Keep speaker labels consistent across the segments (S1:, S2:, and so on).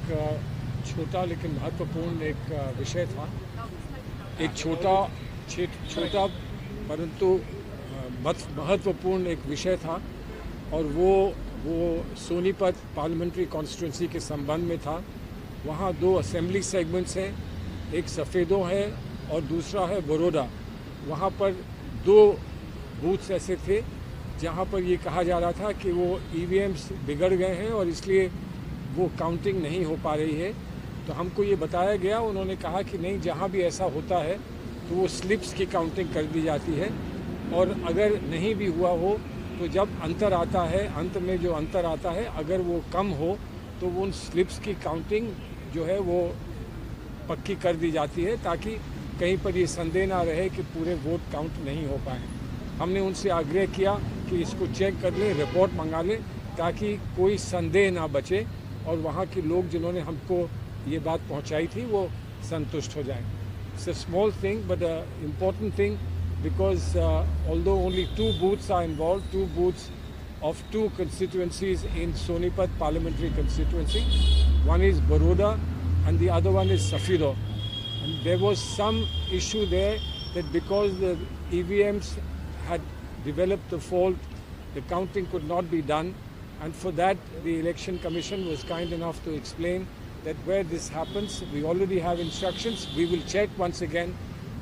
S1: छोटा लेकिन महत्वपूर्ण एक विषय था। एक छोटा परंतु महत्वपूर्ण एक विषय था और वो सोनीपत पार्लियामेंट्री कॉन्स्टिट्यूंसी के संबंध में था। वहाँ दो असेंबली सेगमेंट्स हैं, एक सफ़ेदों है और दूसरा है बड़ौदा। वहाँ पर दो बूथ्स ऐसे थे जहाँ पर ये कहा जा रहा था कि वो ईवीएम्स बिगड़ गए हैं और इसलिए वो काउंटिंग नहीं हो पा रही है। तो हमको ये बताया गया, उन्होंने कहा कि नहीं, जहाँ भी ऐसा होता है तो वो स्लिप्स की काउंटिंग कर दी जाती है और अगर नहीं भी हुआ हो तो जब अंतर आता है, अंत में जो अंतर आता है, अगर वो कम हो तो उन स्लिप्स की काउंटिंग जो है वो पक्की कर दी जाती है, ताकि कहीं पर ये संदेह ना रहे कि पूरे वोट काउंट नहीं हो पाए। हमने उनसे आग्रह किया कि इसको चेक कर लें, रिपोर्ट मंगा लें, ताकि कोई संदेह ना बचे और वहाँ के लोग जिन्होंने हमको ये बात पहुँचाई थी वो संतुष्ट हो जाएं। It's a small thing but an important thing because although only 2 booths are involved, 2 booths of 2 constituencies in Sonipat parliamentary constituency, one is Baroda and the other one is Safido. And there was some issue there that because the EVMs had developed a fault, the counting could not be done, and for that the Election Commission was kind enough to explain that where this happens, we already have instructions. We will check once again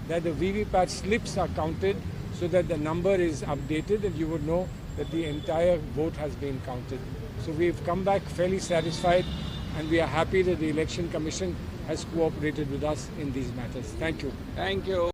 S1: that the VVPAT slips are counted so that the number is updated and you would know that the entire vote has been counted. So we've come back fairly satisfied and we are happy that the Election Commission has cooperated with us in these matters. Thank you.
S2: Thank you.